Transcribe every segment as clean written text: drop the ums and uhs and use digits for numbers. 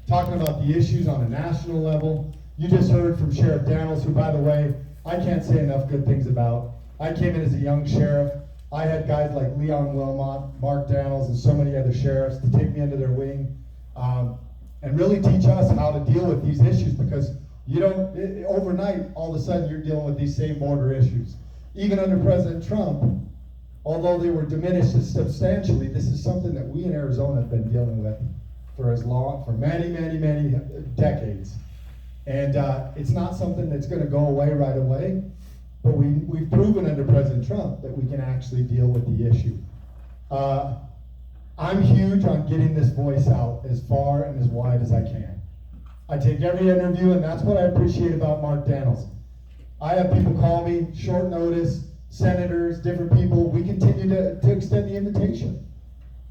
talking about the issues on a national level. You just heard from Sheriff Daniels, who, by the way, I can't say enough good things about. I came in as a young sheriff. I had guys like Leon Wilmot, Mark Daniels, and so many other sheriffs to take me under their wing and really teach us how to deal with these issues, because you don't, overnight, all of a sudden you're dealing with these same border issues. Even under President Trump, although they were diminished substantially, this is something that we in Arizona have been dealing with for many, many, many decades. And it's not something that's going to go away right away, but we've proven under President Trump that we can actually deal with the issue. I'm huge on getting this voice out as far and as wide as I can. I take every interview, and that's what I appreciate about Mark Daniels. I have people call me, short notice, senators, different people. We continue to extend the invitation.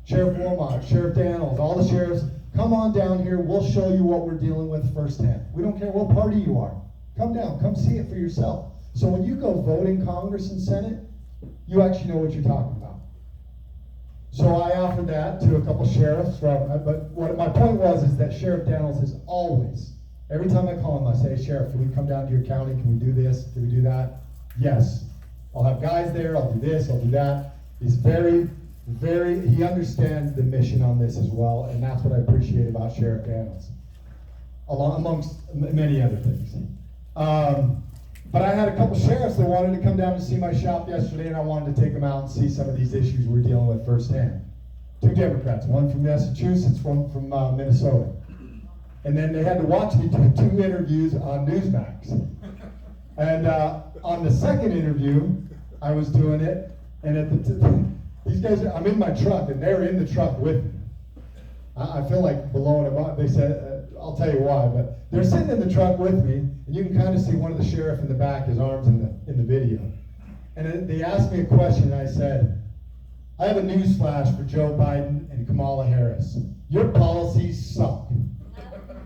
Sheriff Wilmot, Sheriff Daniels, all the sheriffs, come on down here. We'll show you what we're dealing with firsthand. We don't care what party you are. Come down, come see it for yourself. So when you go vote in Congress and Senate, you actually know what you're talking about. So I offered that to a couple sheriffs but what my point was is that Sheriff Daniels is always, every time I call him, I say, Sheriff, can we come down to your county? Can we do this? Can we do that? Yes. I'll have guys there. I'll do this. I'll do that. He's he understands the mission on this as well, and that's what I appreciate about Sheriff Daniels, amongst many other things. But I had a couple sheriffs that wanted to come down to see my shop yesterday, and I wanted to take them out and see some of these issues we're dealing with firsthand. 2 Democrats, one from Massachusetts, one from Minnesota. And then they had to watch me do 2 interviews on Newsmax. And on the second interview, I was doing it, and these guys, I'm in my truck, and they're in the truck with me. I feel like blowing them up. They said, I'll tell you why, but they're sitting in the truck with me, and you can kind of see one of the sheriff in the back, his arms in the video. And they asked me a question, and I said, I have a news flash for Joe Biden and Kamala Harris. Your policies suck,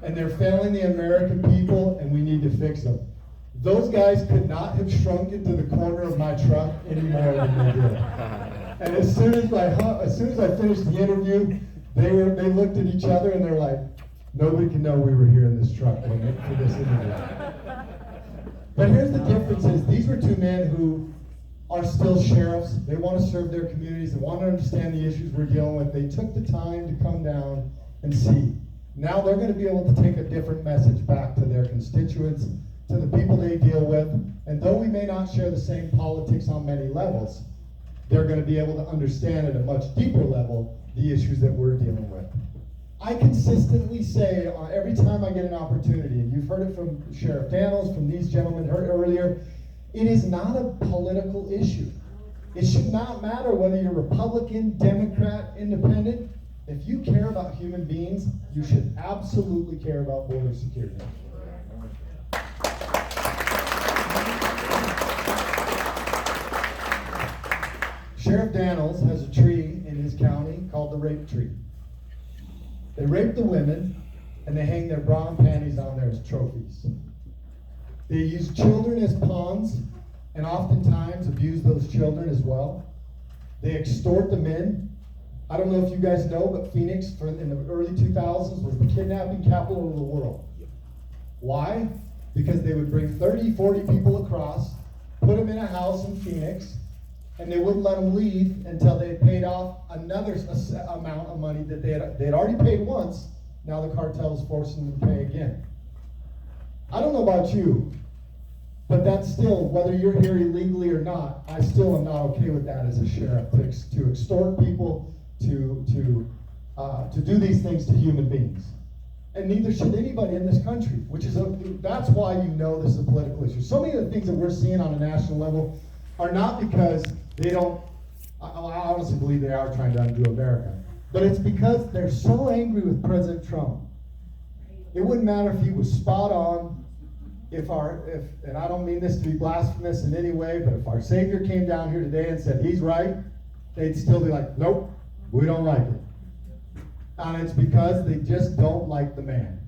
and they're failing the American people, and we need to fix them. Those guys could not have shrunk into the corner of my truck any more than they did. And as soon as I finished the interview, they looked at each other and they're like, nobody can know we were here in this truck for this interview. But here's the difference is these were 2 men who are still sheriffs. They want to serve their communities. They want to understand the issues we're dealing with. They took the time to come down and see. Now they're going to be able to take a different message back to their constituents, to the people they deal with. And though we may not share the same politics on many levels, they're going to be able to understand at a much deeper level the issues that we're dealing with. I consistently say every time I get an opportunity, and you've heard it from Sheriff Daniels, from these gentlemen earlier, it is not a political issue. It should not matter whether you're Republican, Democrat, Independent. If you care about human beings, you should absolutely care about border security. Sheriff Daniels has a tree in his county called the rape tree. They rape the women, and they hang their bra and panties on there as trophies. They use children as pawns, and oftentimes abuse those children as well. They extort the men. I don't know if you guys know, but Phoenix in the early 2000s was the kidnapping capital of the world. Why? Because they would bring 30, 40 people across, put them in a house in Phoenix, and they wouldn't let them leave until they had paid off another amount of money that they had already paid once. Now the cartel is forcing them to pay again. I don't know about you, but that's still, whether you're here illegally or not, I still am not okay with that as a sheriff, to extort people, to do these things to human beings. And neither should anybody in this country, that's why you know this is a political issue. So many of the things that we're seeing on a national level are not because they don't, I honestly believe they are trying to undo America, but it's because they're so angry with President Trump. It wouldn't matter if he was spot on, and I don't mean this to be blasphemous in any way, but if our Savior came down here today and said he's right, they'd still be like, nope, we don't like it. And it's because they just don't like the man.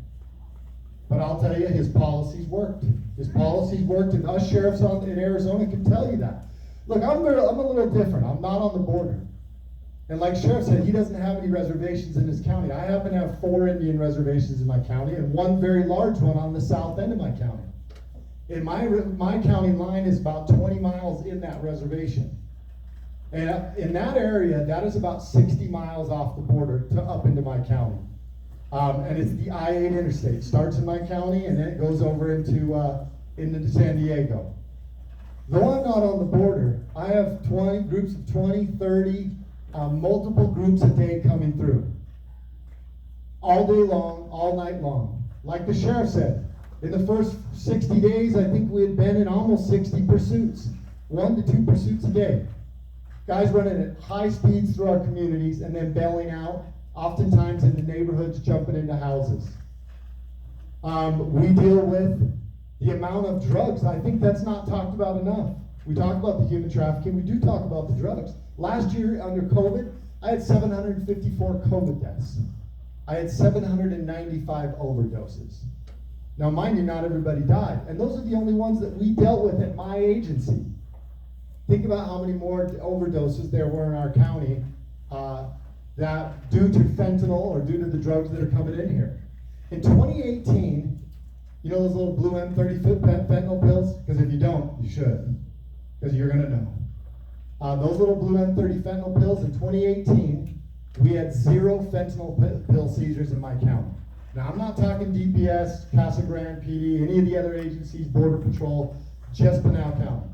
But I'll tell you, his policies worked. His policies worked, and us sheriffs in Arizona can tell you that. Look, I'm a little different. I'm not on the border. And like Sheriff said, he doesn't have any reservations in his county. I happen to have 4 Indian reservations in my county and 1 very large one on the south end of my county. And my county line is about 20 miles in that reservation. And in that area, that is about 60 miles off the border to up into my county. And it's the I-8 interstate. It starts in my county and then it goes over into San Diego. Though I'm not on the border, I have groups of 20, 30, multiple groups a day coming through. All day long, all night long. Like the sheriff said, in the first 60 days, I think we had been in almost 60 pursuits. 1 to 2 pursuits a day. Guys running at high speeds through our communities and then bailing out, oftentimes in the neighborhoods, jumping into houses. We deal with the amount of drugs. I think that's not talked about enough. We talk about the human trafficking. We do talk about the drugs. Last year, under COVID, I had 754 COVID deaths. I had 795 overdoses. Now, mind you, not everybody died. And those are the only ones that we dealt with at my agency. Think about how many more overdoses there were in our county that due to fentanyl or due to the drugs that are coming in here. In 2018, you know those little blue M30 fentanyl pills? Because if you don't, you should. Because you're going to know. Those little blue M30 fentanyl pills, in 2018, we had 0 fentanyl pill seizures in my county. Now, I'm not talking DPS, Casa Grande PD, any of the other agencies, Border Patrol, just Pinal County.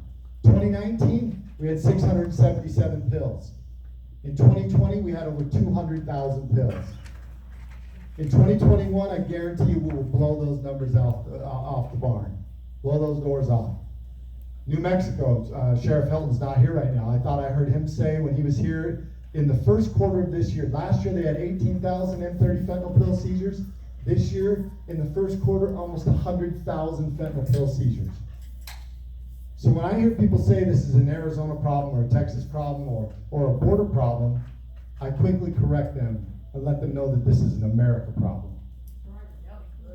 2019, we had 677 pills. In 2020, we had over 200,000 pills. In 2021, I guarantee you we will blow those numbers off the barn. Blow those doors off. New Mexico, Sheriff Helton's not here right now. I thought I heard him say when he was here in the first quarter of this year, last year they had 18,000 M30 fentanyl pill seizures. This year, in the first quarter, almost 100,000 fentanyl pill seizures. So when I hear people say this is an Arizona problem or a Texas problem or a border problem, I quickly correct them and let them know that this is an America problem.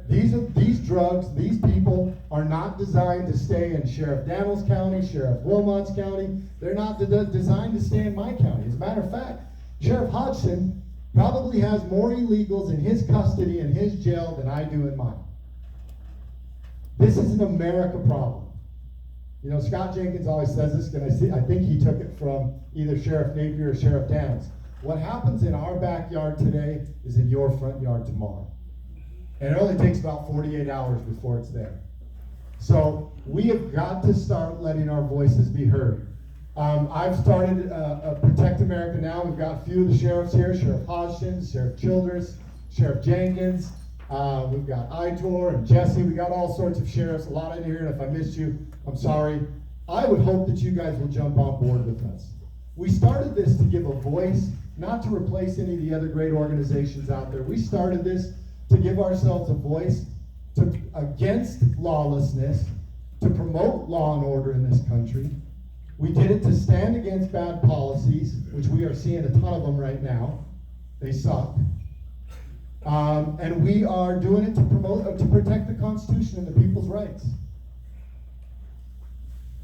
These drugs, these people are not designed to stay in Sheriff Daniels County, Sheriff Wilmot's County. They're not designed to stay in my county. As a matter of fact, Sheriff Hodgson probably has more illegals in his custody in his jail than I do in mine. This is an America problem. You know, Scott Jenkins always says this, and I think he took it from either Sheriff Napier or Sheriff Daniels. What happens in our backyard today is in your front yard tomorrow. And it only takes about 48 hours before it's there. So we have got to start letting our voices be heard. I've started Protect America Now. We've got a few of the sheriffs here, Sheriff Hodgson, Sheriff Childress, Sheriff Jenkins. We've got Itor and Jesse. We got all sorts of sheriffs, a lot in here, and if I missed you, I'm sorry. I would hope that you guys will jump on board with us. We started this to give a voice, not to replace any of the other great organizations out there. We started this to give ourselves a voice against lawlessness, to promote law and order in this country. We did it to stand against bad policies, which we are seeing a ton of them right now. They suck. And we are doing it to protect the Constitution and the people's rights.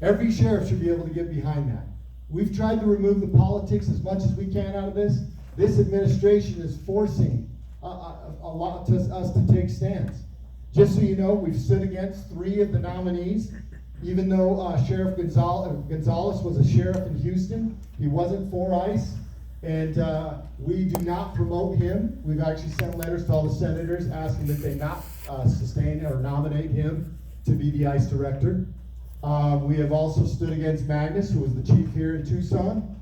Every sheriff should be able to get behind that. We've tried to remove the politics as much as we can out of this. This administration is forcing us to take stands. Just so you know, we've stood against 3 of the nominees. Even though Sheriff Gonzalez was a sheriff in Houston, he wasn't for ICE, and we do not promote him. We've actually sent letters to all the senators asking that they not sustain or nominate him to be the ICE director. We have also stood against Magnus, who was the chief here in Tucson.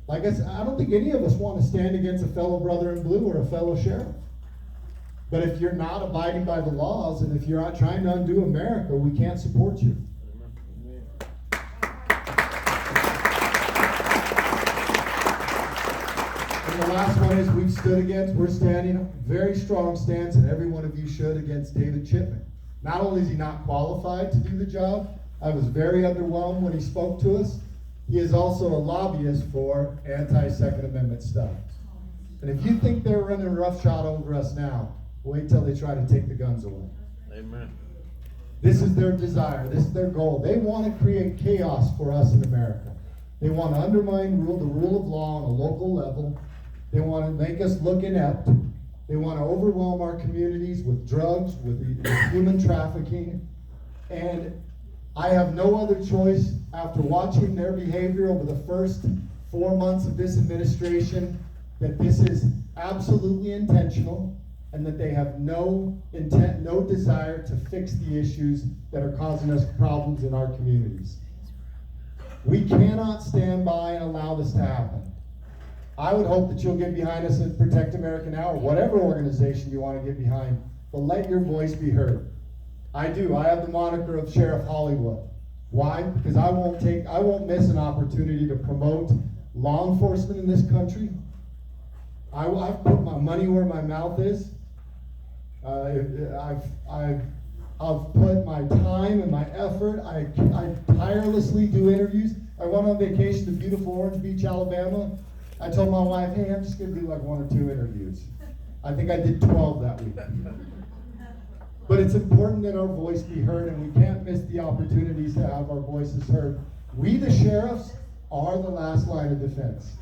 Like I said, I don't think any of us want to stand against a fellow brother in blue or a fellow sheriff. But if you're not abiding by the laws, and if you're not trying to undo America, we can't support you. And the last one is we're standing a very strong stance, and every one of you should, against David Chipman. Not only is he not qualified to do the job, I was very underwhelmed when he spoke to us. He is also a lobbyist for anti-Second Amendment stuff. And if you think they're running roughshod over us now, wait till they try to take the guns away. Amen. This is their desire. This is their goal. They want to create chaos for us in America. They want to undermine the rule of law on a local level. They want to make us look inept. They want to overwhelm our communities with drugs, with human trafficking. And I have no other choice after watching their behavior over the first 4 months of this administration that this is absolutely intentional and that they have no intent, no desire to fix the issues that are causing us problems in our communities. We cannot stand by and allow this to happen. I would hope that you'll get behind us at Protect America Now, or whatever organization you want to get behind, but let your voice be heard. I do. I have the moniker of Sheriff Hollywood. Why? Because I won't miss an opportunity to promote law enforcement in this country. I've put my money where my mouth is. I've put my time and my effort. I tirelessly do interviews. I went on vacation to beautiful Orange Beach, Alabama. I told my wife, hey, I'm just going to do like 1 or 2 interviews. I think I did 12 that week. But it's important that our voice be heard, and we can't miss the opportunities to have our voices heard. We, the sheriffs, are the last line of defense.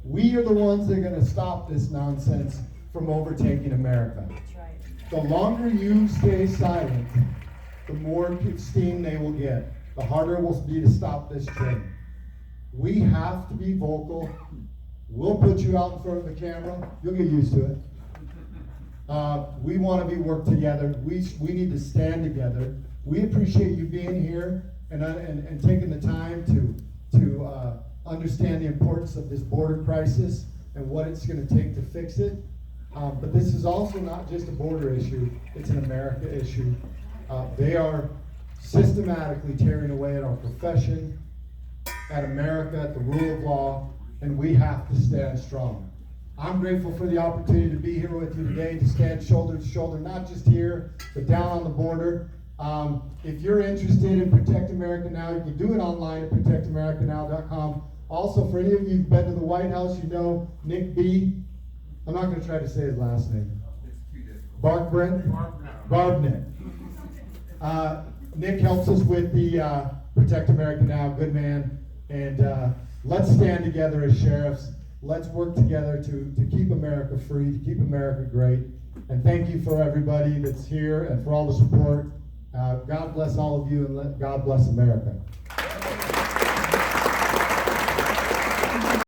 We are the ones that are going to stop this nonsense from overtaking America. That's right. The longer you stay silent, the more steam they will get. The harder it will be to stop this train. We have to be vocal. We'll put you out in front of the camera. You'll get used to it. We want to work together. We need to stand together. We appreciate you being here and taking the time to understand the importance of this border crisis and what it's going to take to fix it. But this is also not just a border issue, it's an America issue. They are systematically tearing away at our profession, at America, at the rule of law, and we have to stand strong. I'm grateful for the opportunity to be here with you today, to stand shoulder to shoulder, not just here, but down on the border. If you're interested in Protect America Now, you can do it online at protectamericanow.com. Also, for any of you who've been to the White House, you know Nick B. I'm not going to try to say his last name. Barbnet. Nick helps us with the Protect America Now, good man. And let's stand together as sheriffs. Let's work together to keep America free, to keep America great. And thank you for everybody that's here and for all the support. God bless all of you, and God bless America.